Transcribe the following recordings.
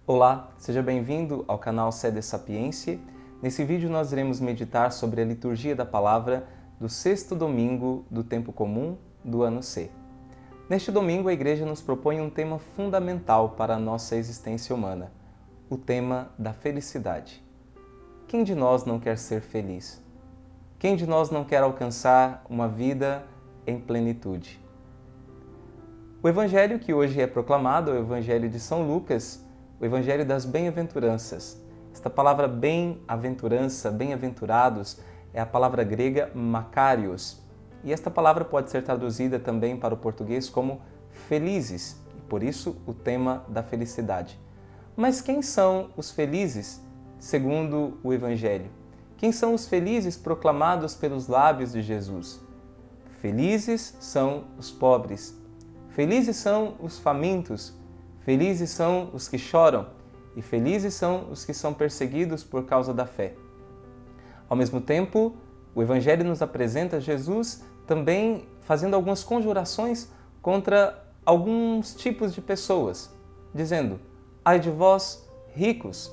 Olá, seja bem-vindo ao canal Sede Sapientiae. Nesse vídeo nós iremos meditar sobre a liturgia da palavra do sexto domingo do tempo comum do ano C. Neste domingo a Igreja nos propõe um tema fundamental para a nossa existência humana, o tema da felicidade. Quem de nós não quer ser feliz? Quem de nós não quer alcançar uma vida em plenitude? O Evangelho que hoje é proclamado é o Evangelho de São Lucas, o Evangelho das Bem-aventuranças. Esta palavra bem-aventurança, bem-aventurados, é a palavra grega makarios. E esta palavra pode ser traduzida também para o português como felizes, e por isso o tema da felicidade. Mas quem são os felizes, segundo o Evangelho? Quem são os felizes proclamados pelos lábios de Jesus? Felizes são os pobres, felizes são os famintos, felizes são os que choram e felizes são os que são perseguidos por causa da fé. Ao mesmo tempo, o Evangelho nos apresenta Jesus também fazendo algumas conjurações contra alguns tipos de pessoas, dizendo: ai de vós, ricos,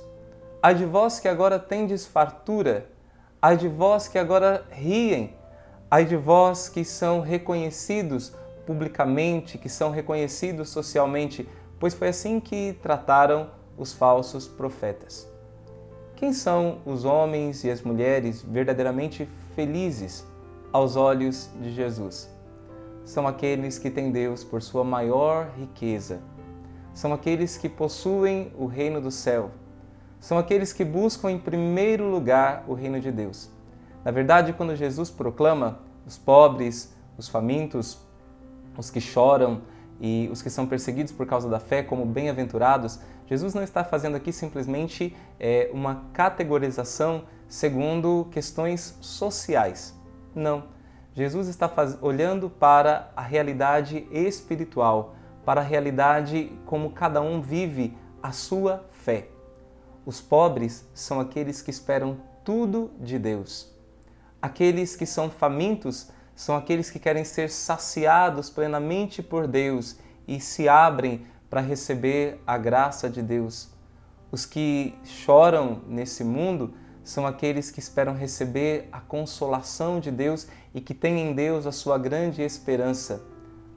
ai de vós que agora tendes fartura, ai de vós que agora riem, ai de vós que são reconhecidos publicamente, que são reconhecidos socialmente, pois foi assim que trataram os falsos profetas. Quem são os homens e as mulheres verdadeiramente felizes aos olhos de Jesus? São aqueles que têm Deus por sua maior riqueza. São aqueles que possuem o reino do céu. São aqueles que buscam em primeiro lugar o reino de Deus. Na verdade, quando Jesus proclama os pobres, os famintos, os que choram e os que são perseguidos por causa da fé como bem-aventurados, Jesus não está fazendo aqui simplesmente uma categorização segundo questões sociais. Não. Jesus está olhando para a realidade espiritual, para a realidade como cada um vive a sua fé. Os pobres são aqueles que esperam tudo de Deus. Aqueles que são famintos são aqueles que querem ser saciados plenamente por Deus e se abrem para receber a graça de Deus. Os que choram nesse mundo são aqueles que esperam receber a consolação de Deus e que têm em Deus a sua grande esperança.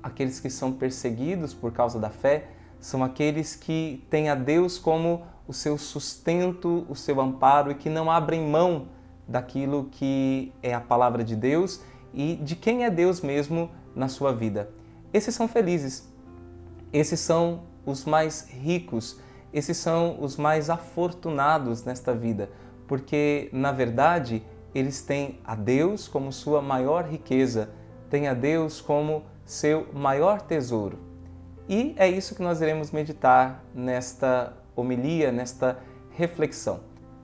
Aqueles que são perseguidos por causa da fé são aqueles que têm a Deus como o seu sustento, o seu amparo e que não abrem mão daquilo que é a palavra de Deus e de quem é Deus mesmo na sua vida. Esses são felizes, esses são os mais ricos, esses são os mais afortunados nesta vida, porque, na verdade, eles têm a Deus como sua maior riqueza, têm a Deus como seu maior tesouro. E é isso que nós iremos meditar nesta homilia, nesta reflexão.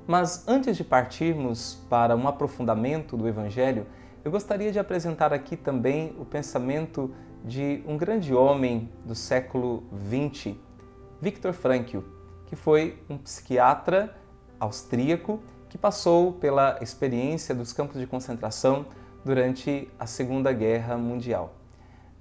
Mas antes de partirmos para um aprofundamento do Evangelho, eu gostaria de apresentar aqui também o pensamento de um grande homem do século XX, Viktor Frankl, que foi um psiquiatra austríaco que passou pela experiência dos campos de concentração durante a Segunda Guerra Mundial.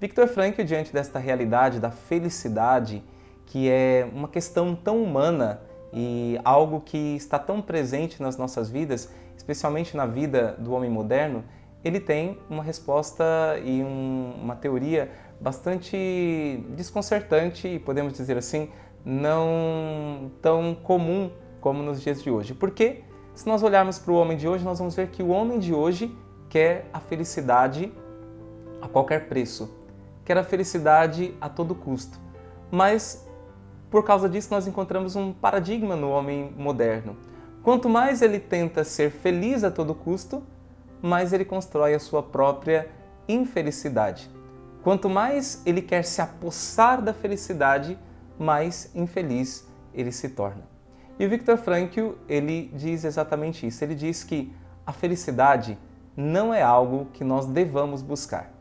Viktor Frankl, diante desta realidade da felicidade, que é uma questão tão humana e algo que está tão presente nas nossas vidas, especialmente na vida do homem moderno, ele tem uma resposta e uma teoria bastante desconcertante e, podemos dizer assim, não tão comum como nos dias de hoje. Porque, se nós olharmos para o homem de hoje, nós vamos ver que o homem de hoje quer a felicidade a qualquer preço, quer a felicidade a todo custo. Mas, por causa disso, nós encontramos um paradigma no homem moderno. Quanto mais ele tenta ser feliz a todo custo, mais ele constrói a sua própria infelicidade. Quanto mais ele quer se apossar da felicidade, mais infeliz ele se torna. E o Viktor Frankl, ele diz exatamente isso. Ele diz que a felicidade não é algo que nós devamos buscar.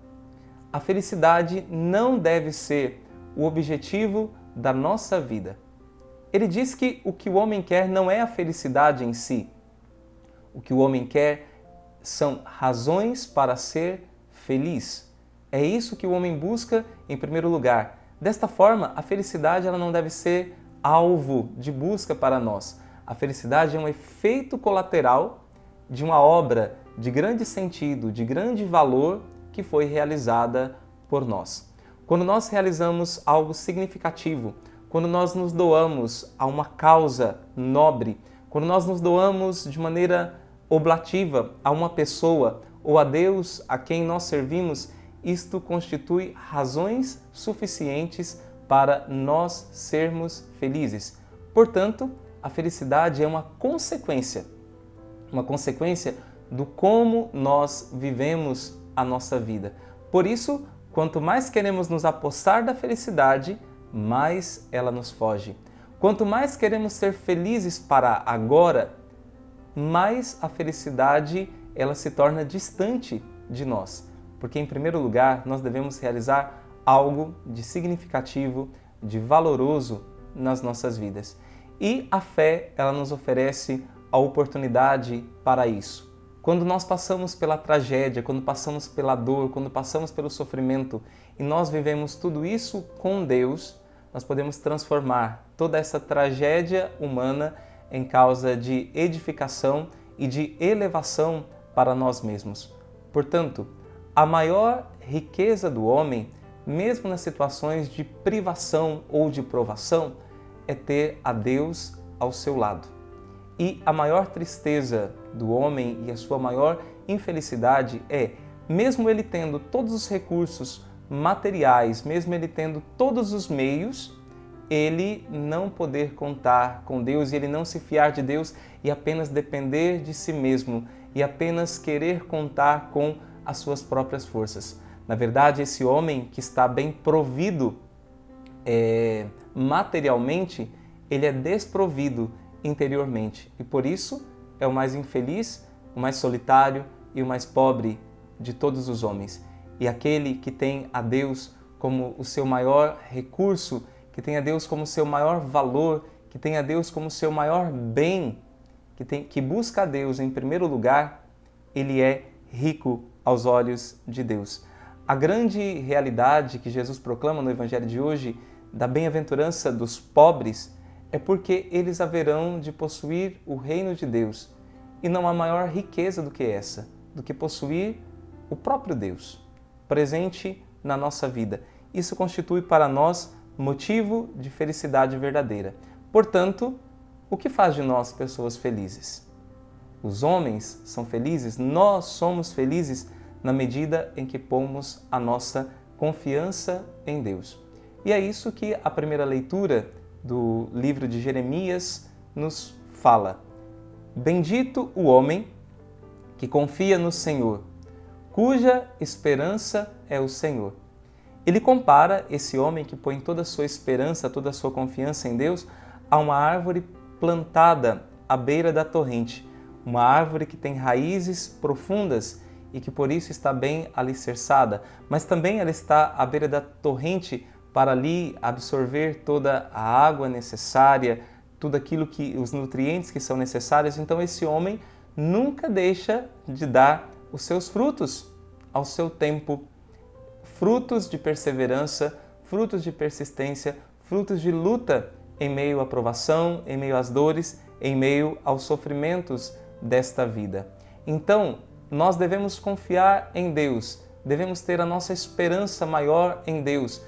A felicidade não deve ser o objetivo da nossa vida. Ele diz que o que o homem quer não é a felicidade em si. O que o homem quer são razões para ser feliz. É isso que o homem busca em primeiro lugar. Desta forma, a felicidade ela não deve ser alvo de busca para nós. A felicidade é um efeito colateral de uma obra de grande sentido, de grande valor que foi realizada por nós. Quando nós realizamos algo significativo, quando nós nos doamos a uma causa nobre, quando nós nos doamos de maneira oblativa a uma pessoa ou a Deus a quem nós servimos, isto constitui razões suficientes para nós sermos felizes. Portanto, a felicidade é uma consequência do como nós vivemos a nossa vida. Por isso, quanto mais queremos nos apossar da felicidade, mais ela nos foge. Quanto mais queremos ser felizes para agora, mais a felicidade ela se torna distante de nós. Porque, em primeiro lugar, nós devemos realizar algo de significativo, de valoroso nas nossas vidas. E a fé, ela nos oferece a oportunidade para isso. Quando nós passamos pela tragédia, quando passamos pela dor, quando passamos pelo sofrimento e nós vivemos tudo isso com Deus, nós podemos transformar toda essa tragédia humana em causa de edificação e de elevação para nós mesmos. Portanto, a maior riqueza do homem, mesmo nas situações de privação ou de provação, é ter a Deus ao seu lado. E a maior tristeza do homem e a sua maior infelicidade é, mesmo ele tendo todos os recursos materiais, mesmo ele tendo todos os meios, ele não poder contar com Deus e ele não se fiar de Deus e apenas depender de si mesmo e apenas querer contar com as suas próprias forças. Na verdade, esse homem que está bem provido materialmente, ele é desprovido interiormente e por isso é o mais infeliz, o mais solitário e o mais pobre de todos os homens. E aquele que tem a Deus como o seu maior recurso, que tem a Deus como seu maior valor, que tem a Deus como seu maior bem, que busca a Deus em primeiro lugar, ele é rico aos olhos de Deus. A grande realidade que Jesus proclama no Evangelho de hoje, da bem-aventurança dos pobres, é porque eles haverão de possuir o reino de Deus. E não há maior riqueza do que essa, do que possuir o próprio Deus, presente na nossa vida. Isso constitui para nós motivo de felicidade verdadeira. Portanto, o que faz de nós pessoas felizes? Os homens são felizes, nós somos felizes na medida em que pomos a nossa confiança em Deus. E é isso que a primeira leitura do livro de Jeremias nos fala. Bendito o homem que confia no Senhor, cuja esperança é o Senhor. Ele compara esse homem que põe toda a sua esperança, toda a sua confiança em Deus a uma árvore plantada à beira da torrente, uma árvore que tem raízes profundas e que por isso está bem alicerçada, mas também ela está à beira da torrente para ali absorver toda a água necessária, tudo aquilo os nutrientes que são necessários. Então esse homem nunca deixa de dar os seus frutos ao seu tempo, frutos de perseverança, frutos de persistência, frutos de luta em meio à provação, em meio às dores, em meio aos sofrimentos desta vida. Então, nós devemos confiar em Deus, devemos ter a nossa esperança maior em Deus,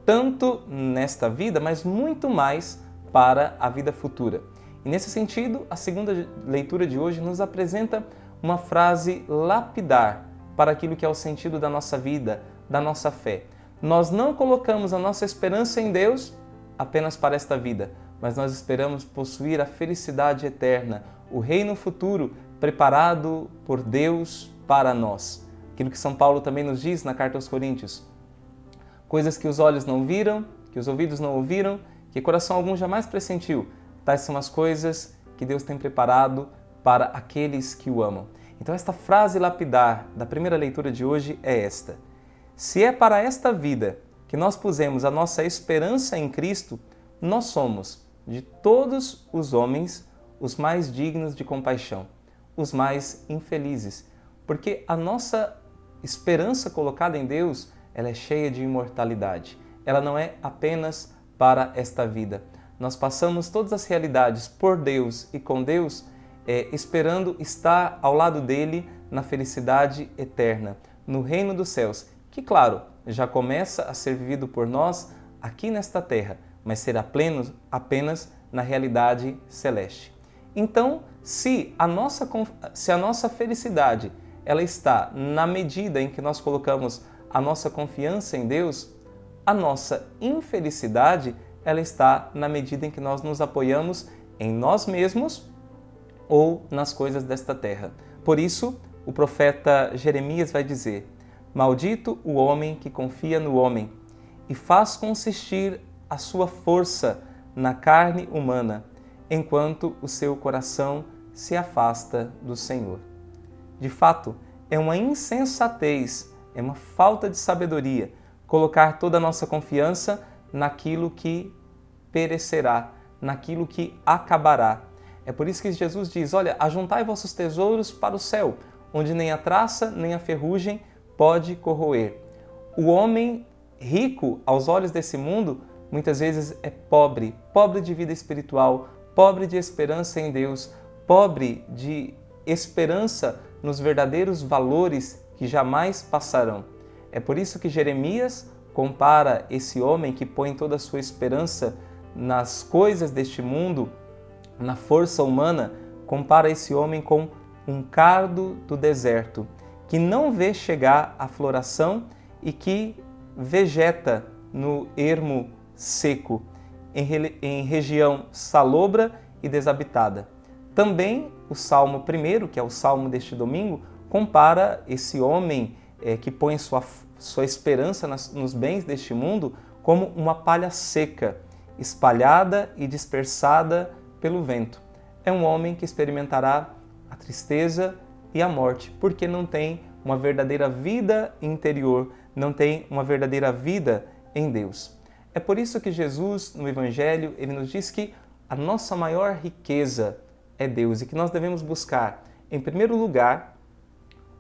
tanto nesta vida, mas muito mais para a vida futura. E nesse sentido, a segunda leitura de hoje nos apresenta uma frase lapidar para aquilo que é o sentido da nossa vida, da nossa fé. Nós não colocamos a nossa esperança em Deus apenas para esta vida, mas nós esperamos possuir a felicidade eterna, o reino futuro preparado por Deus para nós. Aquilo que São Paulo também nos diz na carta aos Coríntios. Coisas que os olhos não viram, que os ouvidos não ouviram, que coração algum jamais pressentiu. Tais são as coisas que Deus tem preparado para aqueles que o amam. Então esta frase lapidar da primeira leitura de hoje é esta: se é para esta vida que nós pusemos a nossa esperança em Cristo, nós somos, de todos os homens, os mais dignos de compaixão, os mais infelizes, porque a nossa esperança colocada em Deus ela é cheia de imortalidade. Ela não é apenas para esta vida. Nós passamos todas as realidades por Deus e com Deus, esperando estar ao lado dele na felicidade eterna, no reino dos céus, que, claro, já começa a ser vivido por nós aqui nesta terra, mas será pleno apenas na realidade celeste. Então, se a nossa felicidade ela está na medida em que nós colocamos a nossa confiança em Deus, a nossa infelicidade ela está na medida em que nós nos apoiamos em nós mesmos ou nas coisas desta terra. Por isso, o profeta Jeremias vai dizer: maldito o homem que confia no homem e faz consistir a sua força na carne humana, enquanto o seu coração se afasta do Senhor. De fato, é uma insensatez, é uma falta de sabedoria colocar toda a nossa confiança naquilo que perecerá, naquilo que acabará. É por isso que Jesus diz: olha, ajuntai vossos tesouros para o céu, onde nem a traça nem a ferrugem pode corroer. O homem rico aos olhos desse mundo muitas vezes é pobre, pobre de vida espiritual, pobre de esperança em Deus, pobre de esperança nos verdadeiros valores que jamais passarão. É por isso que Jeremias compara esse homem que põe toda a sua esperança nas coisas deste mundo, na força humana, compara esse homem com um cardo do deserto, que não vê chegar a floração e que vegeta no ermo seco, em região salobra e desabitada. Também o Salmo 1, que é o Salmo deste domingo, compara esse homem que põe sua esperança nos bens deste mundo como uma palha seca, espalhada e dispersada pelo vento. É um homem que experimentará a tristeza e a morte, porque não tem uma verdadeira vida interior, não tem uma verdadeira vida em Deus. É por isso que Jesus, no Evangelho, ele nos diz que a nossa maior riqueza é Deus e que nós devemos buscar, em primeiro lugar,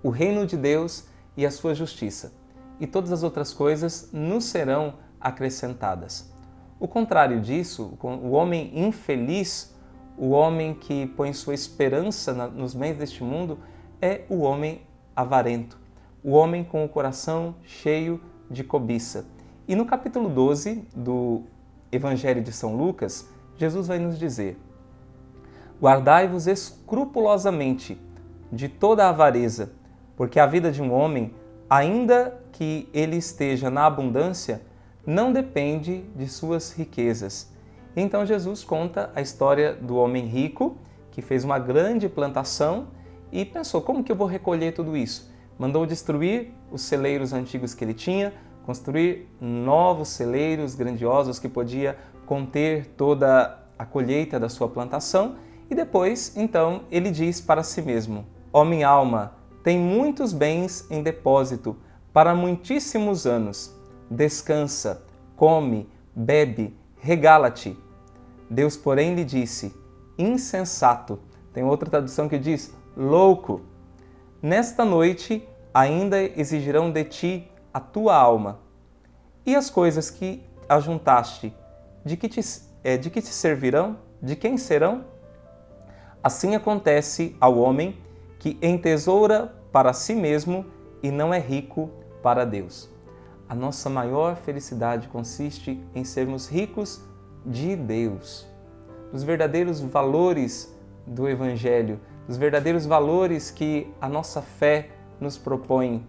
o reino de Deus e a sua justiça. E todas as outras coisas nos serão acrescentadas. O contrário disso, o homem infeliz, o homem que põe sua esperança nos bens deste mundo, é o homem avarento, o homem com o coração cheio de cobiça. E no capítulo 12 do Evangelho de São Lucas, Jesus vai nos dizer: guardai-vos escrupulosamente de toda a avareza, porque a vida de um homem, ainda que ele esteja na abundância, não depende de suas riquezas. Então Jesus conta a história do homem rico que fez uma grande plantação e pensou: como que eu vou recolher tudo isso? Mandou destruir os celeiros antigos que ele tinha, construir novos celeiros grandiosos que podia conter toda a colheita da sua plantação e depois, então, ele diz para si mesmo: ó minha alma, tem muitos bens em depósito para muitíssimos anos. Descansa, come, bebe, regala-te. Deus, porém, lhe disse: insensato. Tem outra tradução que diz: louco. Nesta noite ainda exigirão de ti a tua alma. E as coisas que ajuntaste, de que te servirão? De quem serão? Assim acontece ao homem que entesoura para si mesmo e não é rico para Deus. A nossa maior felicidade consiste em sermos ricos de Deus, dos verdadeiros valores do Evangelho, dos verdadeiros valores que a nossa fé nos propõe.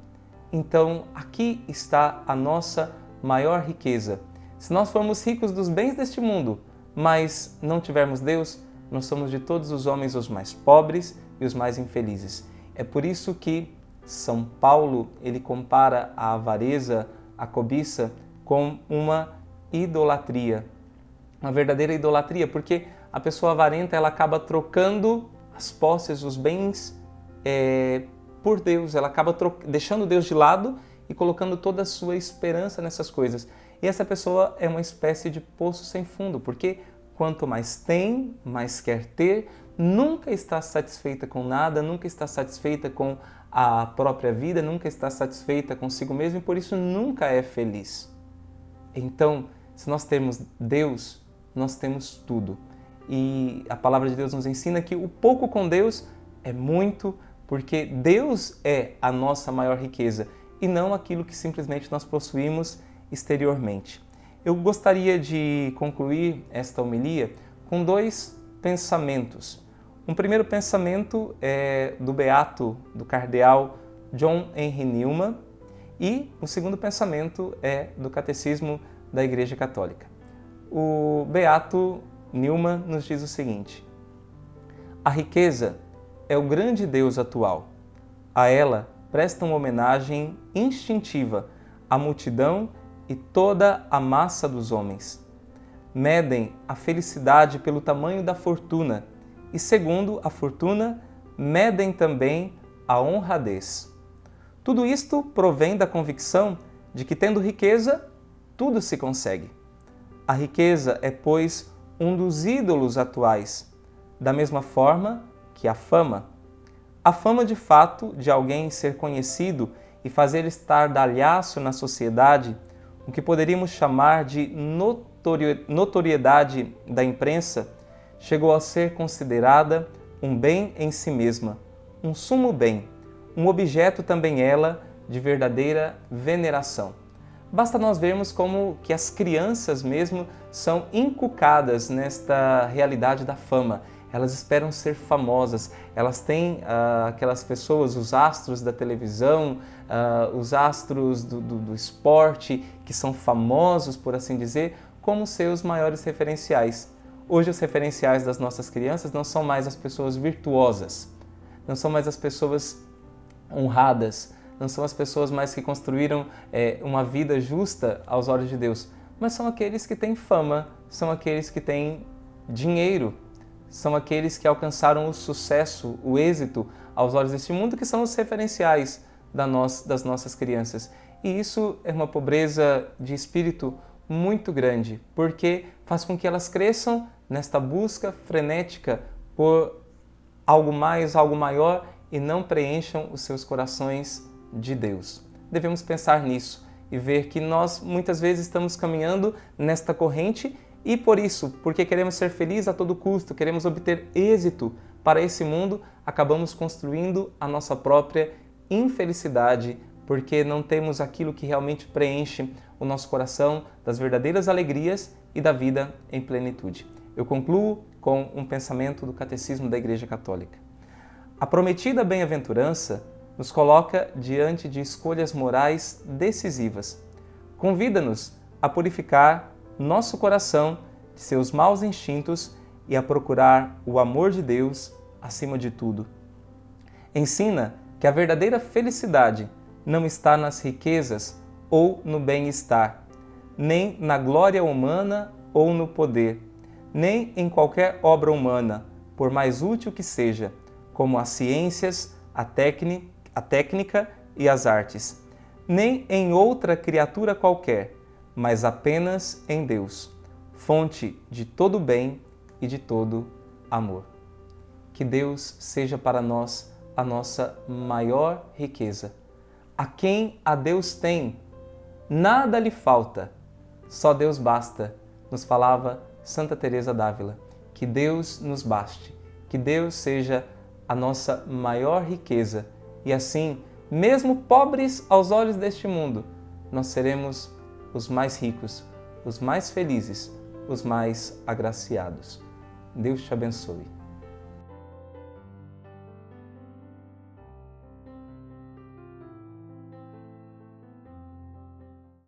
Então, aqui está a nossa maior riqueza. Se nós formos ricos dos bens deste mundo, mas não tivermos Deus, nós somos de todos os homens os mais pobres e os mais infelizes. É por isso que São Paulo, ele compara a avareza, a cobiça, com uma idolatria. Uma verdadeira idolatria, porque a pessoa avarenta, ela acaba trocando as posses, os bens por Deus. Ela acaba deixando Deus de lado e colocando toda a sua esperança nessas coisas. E essa pessoa é uma espécie de poço sem fundo, porque quanto mais tem, mais quer ter, nunca está satisfeita com nada, nunca está satisfeita com a própria vida, nunca está satisfeita consigo mesmo e por isso nunca é feliz. Então, se nós temos Deus, nós temos tudo. E a palavra de Deus nos ensina que o pouco com Deus é muito, porque Deus é a nossa maior riqueza e não aquilo que simplesmente nós possuímos exteriormente. Eu gostaria de concluir esta homilia com dois pensamentos. Um primeiro pensamento é do beato, do cardeal John Henry Newman, e o segundo pensamento é do Catecismo da Igreja Católica. O beato Newman nos diz o seguinte: a riqueza é o grande Deus atual. A ela presta uma homenagem instintiva a multidão e toda a massa dos homens. Medem a felicidade pelo tamanho da fortuna e, segundo a fortuna, medem também a honradez. Tudo isto provém da convicção de que, tendo riqueza, tudo se consegue. A riqueza é, pois, um dos ídolos atuais, da mesma forma que a fama. A fama, de fato, de alguém ser conhecido e fazer estardalhaço na sociedade, o que poderíamos chamar de notoriedade da imprensa, chegou a ser considerada um bem em si mesma, um sumo bem, um objeto também ela de verdadeira veneração. Basta nós vermos como que as crianças mesmo são inculcadas nesta realidade da fama. Elas esperam ser famosas, elas têm aquelas pessoas, os astros da televisão, os astros do esporte, que são famosos, por assim dizer, como seus maiores referenciais. Hoje os referenciais das nossas crianças não são mais as pessoas virtuosas, não são mais as pessoas honradas, não são as pessoas mais que construíram uma vida justa aos olhos de Deus, mas são aqueles que têm fama, são aqueles que têm dinheiro, são aqueles que alcançaram o sucesso, o êxito aos olhos deste mundo, que são os referenciais das nossas crianças. E isso é uma pobreza de espírito muito grande, porque faz com que elas cresçam nesta busca frenética por algo mais, algo maior, e não preencham os seus corações de Deus. Devemos pensar nisso e ver que nós muitas vezes estamos caminhando nesta corrente e por isso, porque queremos ser felizes a todo custo, queremos obter êxito para esse mundo, acabamos construindo a nossa própria infelicidade, porque não temos aquilo que realmente preenche o nosso coração das verdadeiras alegrias e da vida em plenitude. Eu concluo com um pensamento do Catecismo da Igreja Católica. A prometida bem-aventurança nos coloca diante de escolhas morais decisivas. Convida-nos a purificar nosso coração de seus maus instintos e a procurar o amor de Deus acima de tudo. Ensina que a verdadeira felicidade não está nas riquezas ou no bem-estar, nem na glória humana ou no poder, nem em qualquer obra humana, por mais útil que seja, como as ciências, a técnica e as artes, nem em outra criatura qualquer, mas apenas em Deus, fonte de todo bem e de todo amor. Que Deus seja para nós a nossa maior riqueza. A quem a Deus tem, nada lhe falta, só Deus basta, nos falava Santa Teresa d'Ávila. Que Deus nos baste, que Deus seja a nossa maior riqueza e assim, mesmo pobres aos olhos deste mundo, nós seremos os mais ricos, os mais felizes, os mais agraciados. Deus te abençoe.